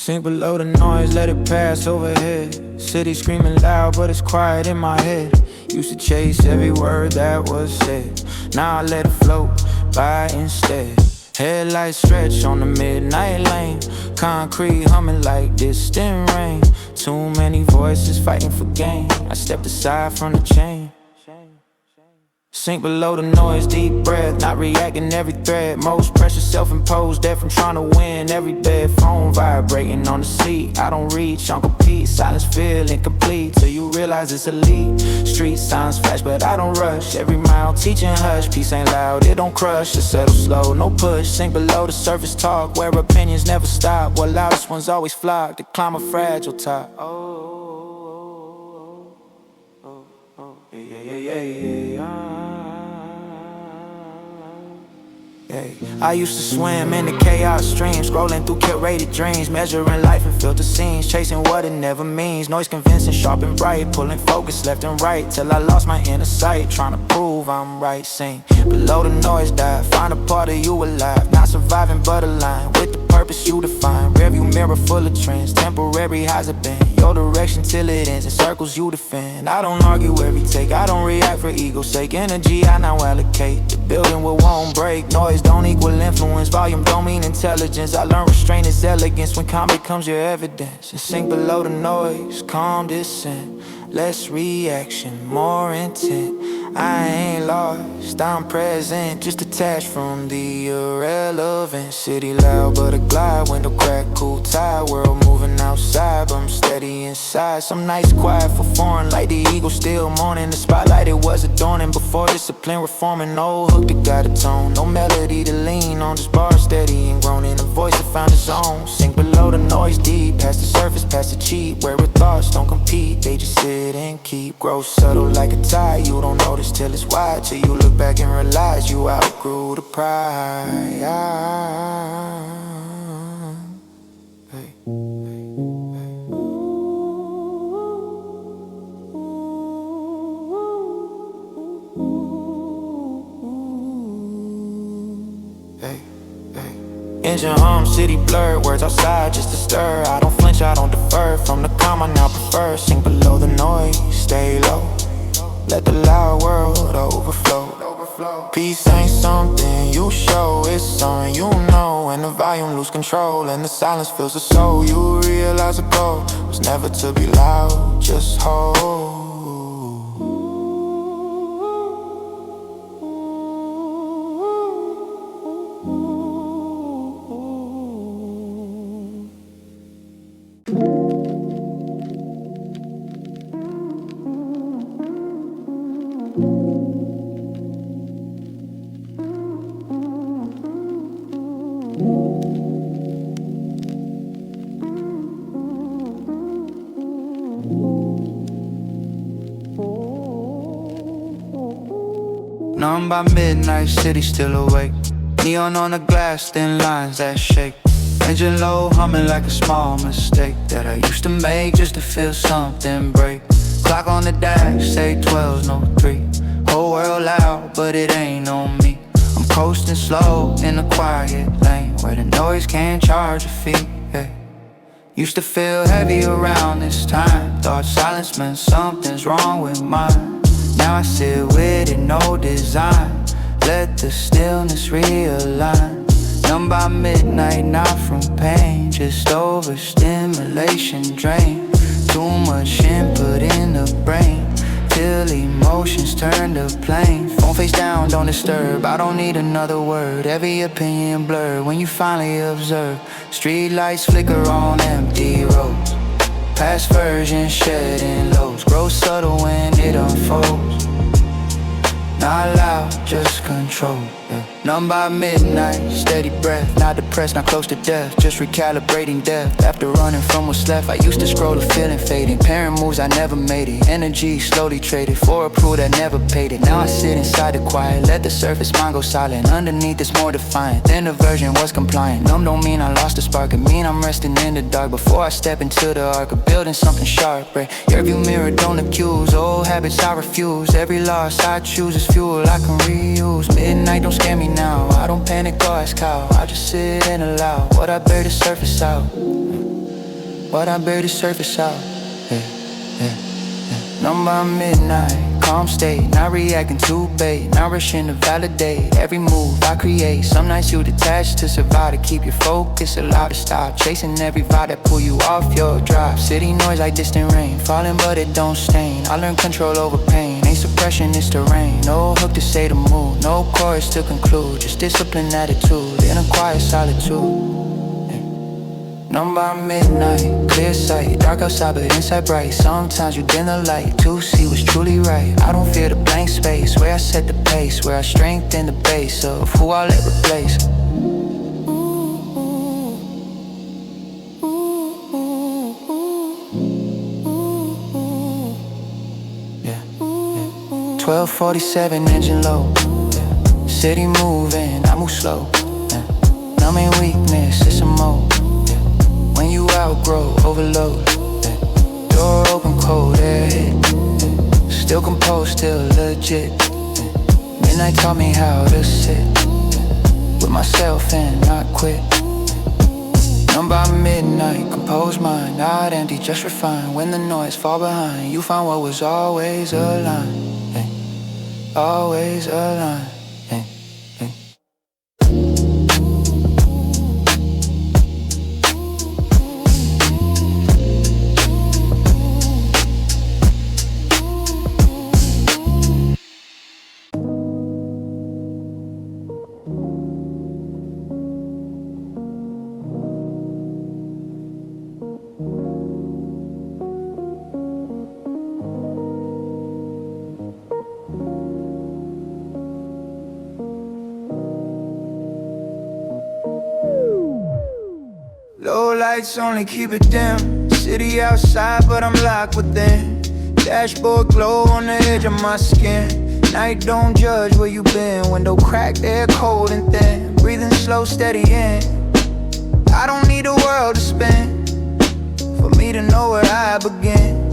Sink below the noise, let it pass overhead. City screaming loud, but it's quiet in my head. Used to chase every word that was said. Now I let it float by instead. Headlights stretch on the midnight lane. Concrete humming like distant rain. Too many voices fighting for gain. I stepped aside from the chain. Sink below the noise, deep breath, not reacting every thread. Most pressure self-imposed, death from trying to win every bed. Phone vibrating on the seat, I don't reach, Uncle Pete. Silence feel incomplete till you realize it's elite. Street signs flash, but I don't rush. Every mile teaching hush, peace ain't loud, it don't crush. It settle slow, no push, sink below the surface talk. Where opinions never stop, while loudest ones always flock to climb a fragile top. I used to swim in the chaos streams, scrolling through curated dreams, measuring life and filter scenes, chasing what it never means. Noise convincing, sharp and bright, pulling focus left and right, till I lost my inner sight, trying to prove I'm right. Sing below the noise, dive, find a part of you alive, not surviving but aligned with the purpose you define. Rearview mirror full of trends, temporary highs have been your direction till it ends in circles you defend. I don't argue every take, I don't react for ego's sake. Energy I now allocate, the building will won't break. Noise don't equal influence, volume don't mean intelligence. I learn restraint is elegance when calm becomes your evidence. And sink below the noise, calm descent, less reaction, more intent. I ain't lost, I'm present, just detached from the irrelevant. City loud but a glide, window crack, cool tide. World moving outside but I'm steady inside. Some nights quiet for foreign, like the eagle still mourning. The spotlight it was adorning before discipline reforming. No hook that got a tone, no melody to lean on. Just bar steady and groaning, a voice that found its own. Sink below the noise deep, past the surface, past the cheat. Where our thoughts don't compete, they just sit and keep. Grow subtle like a tide, you don't notice till it's wide, till you look back and realize you outgrew the pride. Hey. Engine hum, city blurred, words outside just to stir. I don't flinch, I don't defer from the calm I now prefer. Sink below the noise, stay low, let the loud world overflow. Peace ain't something you show, it's something you know. When the volume lose control and the silence fills the soul, you realize the goal was never to be loud, just hold. Numb by midnight, city still awake. Neon on the glass, thin lines that shake. Engine low, humming like a small mistake that I used to make just to feel something break. Clock on the dash, say 12's no 3. Whole world loud, but it ain't on me. I'm coasting slow in a quiet lane where the noise can't charge a fee, yeah. Used to feel heavy around this time, thought silence meant something's wrong with mine. Now I sit with it, no design, let the stillness realign. Numb by midnight, not from pain, just overstimulation drain. Too much input in the brain, till emotions turn to plain. Phone face down, don't disturb, I don't need another word. Every opinion blurred when you finally observe. Street lights flicker on empty roads, past versions shedding lows. Grow subtle when it unfolds, not loud, just control, yeah. Numb by midnight, steady breath, not depressed, not close to death, just recalibrating depth. After running from what's left, I used to scroll the feeling fading. Parent moves, I never made it. Energy slowly traded for approval that never paid it. Now I sit inside the quiet, let the surface mind go silent. Underneath it's more defiant, then the version was compliant. Numb don't mean I lost the spark, it mean I'm resting in the dark before I step into the arc of building something sharp, right? Your view mirror don't accuse, old habits I refuse. Every loss I choose is fuel I can reuse. Midnight don't scare me now, I don't panic or ask how. I just sit and allow what I bear to surface out. what I bear the surface out. Yeah, yeah, yeah. Numb by midnight, calm state, not reacting too bait, not rushing to validate every move I create. Some nights you detach to survive, to keep your focus, allow to stop chasing every vibe that pull you off your drive. City noise like distant rain, falling but it don't stain. I learn control over pain, ain't suppression, it's terrain. No hook to say the mood, no chorus to conclude, just disciplined attitude in a quiet solitude. Numb by midnight, clear sight, dark outside but inside bright. Sometimes you dim the light to see what's truly right. I don't fear the blank space, where I set the pace, where I strengthen the base of who I let replace. Yeah, yeah. 1247 engine low, yeah. City moving, I move slow, yeah. Numbing weakness, it's a mode. When you outgrow, overload, yeah. Door open, cold air hit, yeah. Still composed, still legit, yeah. Midnight taught me how to sit, yeah. With myself and not quit, yeah. Numb by midnight, composed mind, not empty, just refined. When the noise fall behind, you find what was always aligned, yeah. Always aligned, yeah. Low lights only keep it dim. City outside but I'm locked within. Dashboard glow on the edge of my skin. Night don't judge where you been. Window cracked, air cold and thin. Breathing slow, steady in. I don't need the world to spin for me to know where I begin.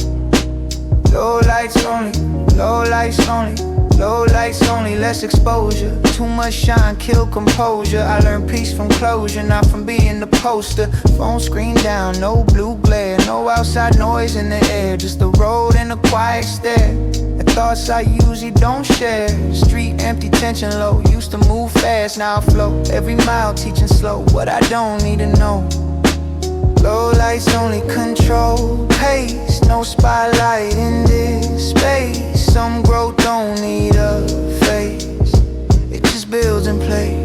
Low lights only, low lights only, low lights only, less exposure. Too much shine, kill composure. I learned peace from closure, not from being the poster. Phone screen down, no blue glare, no outside noise in the air, just the road and a quiet stare. The thoughts I usually don't share. Street empty, tension low. Used to move fast, now I flow. Every mile teaching slow what I don't need to know. Low lights only control pace. No spotlight in this space. Some growth don't need a face, it just builds in place.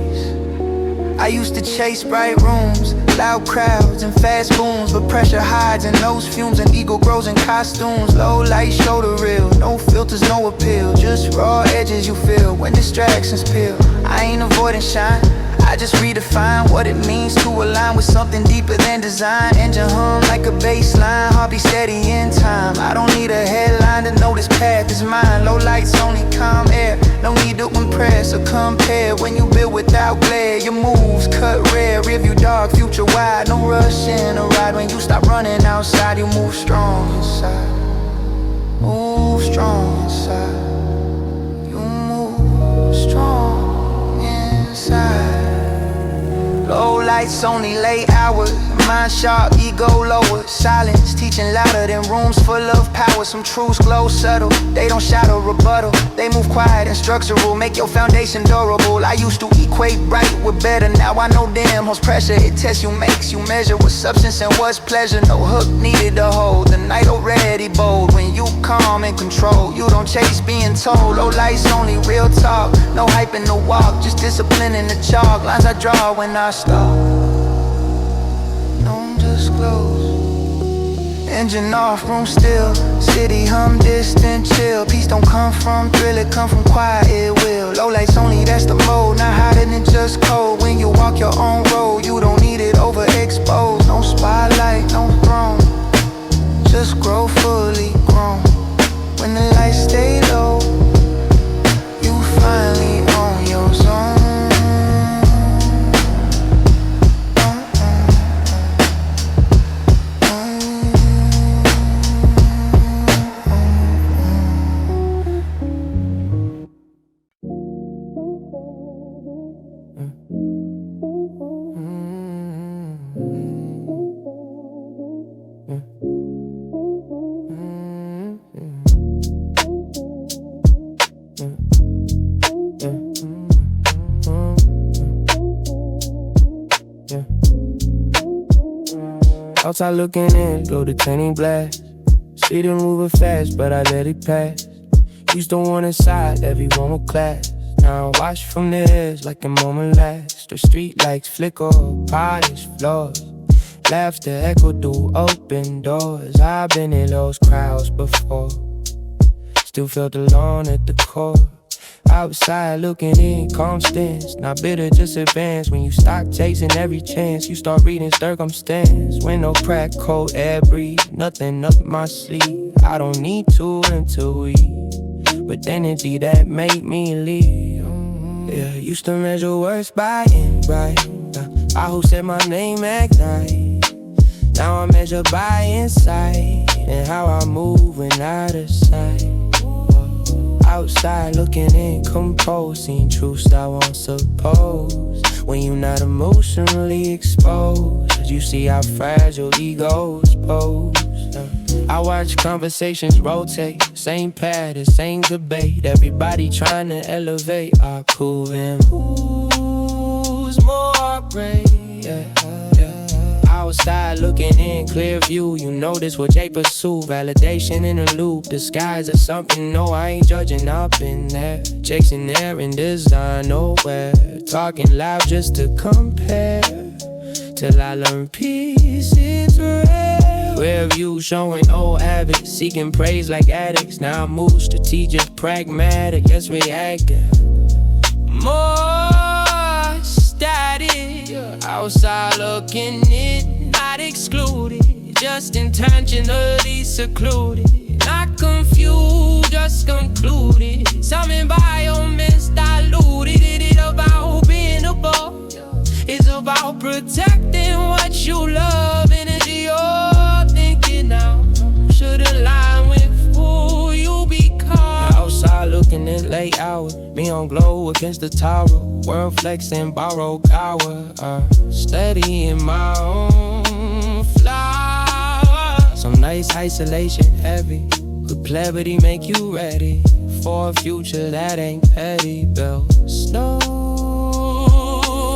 I used to chase bright rooms, loud crowds and fast booms, but pressure hides in those fumes and ego grows in costumes. Low light show the real, no filters, no appeal, just raw edges you feel when distractions peel. I ain't avoiding shine, I just redefine what it means to align with something deeper than design. Engine hum like a bass line, heart be steady in time. I don't need a headline to know this path is mine. Low lights only calm air, no need to impress or compare. When you build without glare, your moves cut rare. Rearview dark, future wide, no rush in a ride. When you stop running outside, you move strong inside. Move strong inside. You move strong inside. Low lights only late hours, mind sharp, ego lower. Silence teaching louder than rooms full of power. Some truths glow subtle, they don't shout or rebuttal. They move quiet and structural, make your foundation durable. I used to equate bright with better, now I know damn holds pressure. It tests you, makes you measure what's substance and what's pleasure. No hook needed to hold, the night already bold. When you calm and control, you don't chase being told. Low lights only, real talk, no hype in the walk, just discipline in the chalk. Lines I draw when I stop, don't disclose. Engine off, room still, city hum, distant chill. Peace don't come from thrill, it come from quiet, it will. Low lights only, that's the mode, not hotter than just cold. When you walk your own road, you don't need it overexposed. No spotlight, no throne, just grow fully grown. When the lights stay low, you finally own your zone. Outside looking in through the tinny glass. See them moving fast, but I let it pass. Used to want a side, everyone with class. Now I watch from the edge like a moment last. The street lights flicker, polished floors. Laughter echo through open doors. I've been in those crowds before. Still felt alone at the core. Outside looking in, calm stance. Not bitter, just advanced. When you stop chasing every chance, you start reading circumstance. When no crack, cold air breathe, nothing up my sleeve. I don't need to until we, but the energy that made me leave. Yeah, used to measure words by and bright. I who said my name at night. Now I measure by insight and how I move when out of sight. Outside looking in, composed, seeing truths I won't suppose. When you're not emotionally exposed, you see how fragile egos pose. I watch conversations rotate, same pattern, same debate. Everybody trying to elevate our cool and who's more brave. Outside looking in, clear view. You know this what they pursue. Validation in a loop, disguise as something. No, I ain't judging, I've been there. Chasing there in design nowhere. Talking loud just to compare. Till I learn peace is rare. Rare view showing old habits. Seeking praise like addicts. Now I move strategic, pragmatic. Yes, reactive. More static. Outside looking in, not excluded. Just intentionally secluded. Not confused, just concluded. Something bio misdiluted. It ain't about being a boss. It's about protecting what you love. Energy you're thinking now should align with who you become. Outside looking in late hours, me on glow against the tower. World flexing, borrowed power. Steady in my own flower. Some nice isolation heavy. Good clarity make you ready for a future that ain't petty. Built slow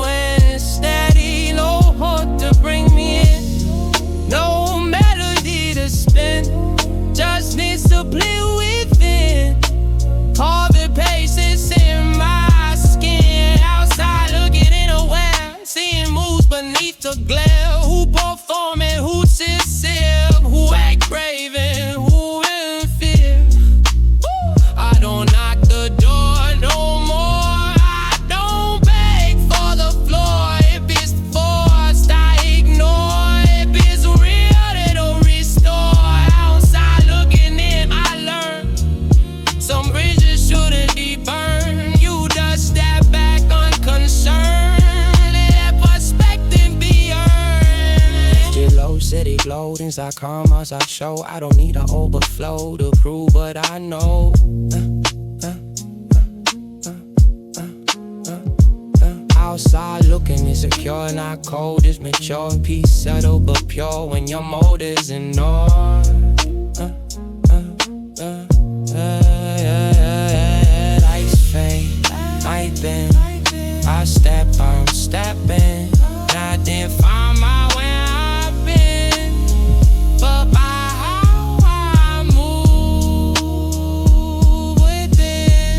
and steady. No hope to bring me in. No melody to spin. Just needs to play within. All the paces in my skin. Outside looking in aware. Seeing moves beneath the glare. Who performing, who sincere. Who act brave and who in fear. I don't knock the door no more. I don't beg for the floor. If it's forced, I ignore. If it's real, they don't restore. Outside looking in, I learn. Some bridges shouldn't be burned. You just step back unconcerned. Let perspective be earned. Low city glowed inside calm as I show. I don't need an overflow to prove what I know. Outside looking insecure, not cold, it's mature. Peace subtle but pure when your mode is ignored. Lights fade, night bend. I step, I'm stepping. I didn't find my way, I've been. But by how I move within.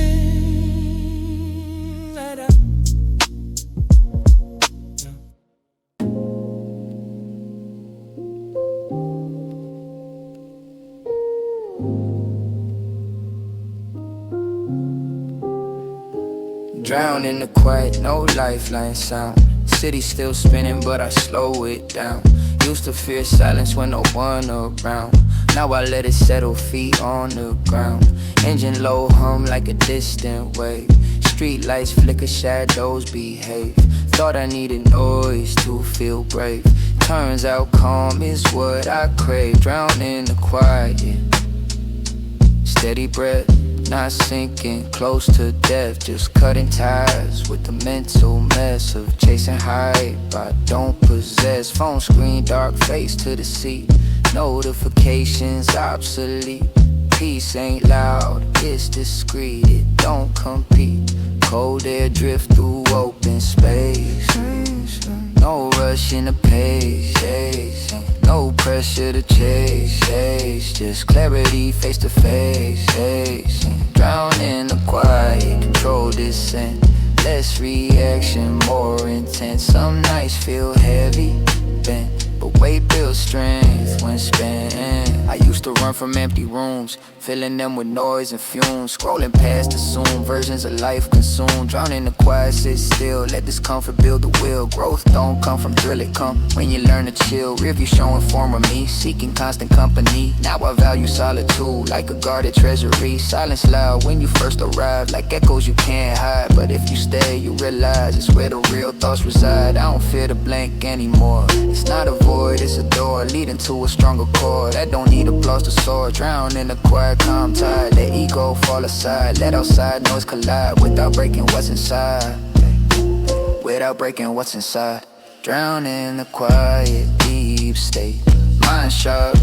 Drown in the quiet, no lifeline sound. City still spinning, but I slow it down. Used to fear silence when no one around. Now I let it settle, feet on the ground. Engine low, hum like a distant wave. Street lights flicker, shadows behave. Thought I needed noise to feel brave. Turns out calm is what I crave. Drown in the quiet. Steady breath, not sinking, close to death. Just cutting ties with the mental mess of chasing hype I don't possess. Phone screen, dark face to the seat. Notifications obsolete. Peace ain't loud, it's discreet. It don't compete. Cold air drift through open space. No rush in the pace. No No pressure to chase, just clarity face to face. Drown in the quiet, control descent. Less reaction, more intense. Some nights feel heavy, bent, but weight builds strength when spent. I used to run from empty rooms, filling them with noise and fumes. Scrolling past assumed versions of life consumed. Drown in the quiet, sit still, let discomfort build the will. Growth don't come from drill, it come when you learn to chill. Review showing form of me, seeking constant company. Now I value solitude like a guarded treasury. Silence loud when you first arrive, like echoes you can't hide. But if you stay, you realize it's where the real thoughts reside. I don't fear the blank anymore. It's not a void, it's a door leading to a stronger core that don't need applause to soar. Drown in the quiet, calm tide. Let ego fall aside. Let outside noise collide without breaking what's inside. Without breaking what's inside. Drown in the quiet, deep state. Mind sharp,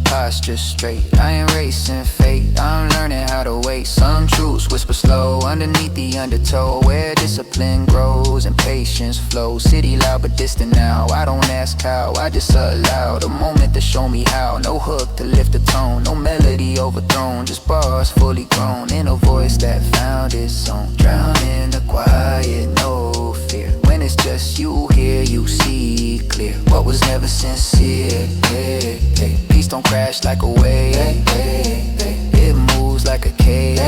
posture straight. I ain't racing fate, I'm learning how to wait. Some truths whisper slow underneath the undertow, where discipline grows and patience flows. City loud but distant now, I don't ask how, I just allow the moment to show me how. No hook to lift the tone, no melody overthrown, just bars fully grown in a voice that found its own. Drown in the quiet, no fear. When it's just you here, you see clear what was never sincere. Peace don't crash like a wave, it moves like a cave.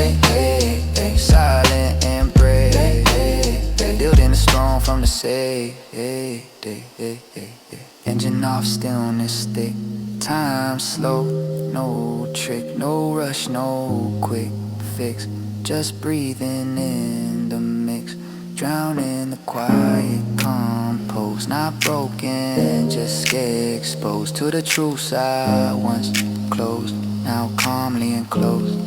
Silent and brave, building a strong from the save. Engine off, stillness thick. Time slow, no trick, no rush, no quick fix. Just breathing in the mix. Drown in the quiet, composed. Not broken, just exposed to the truth side once closed. Now calmly enclosed.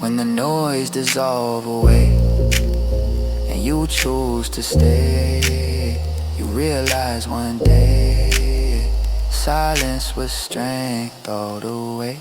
When the noise dissolve away and you choose to stay, you realize one day silence was strength all the way.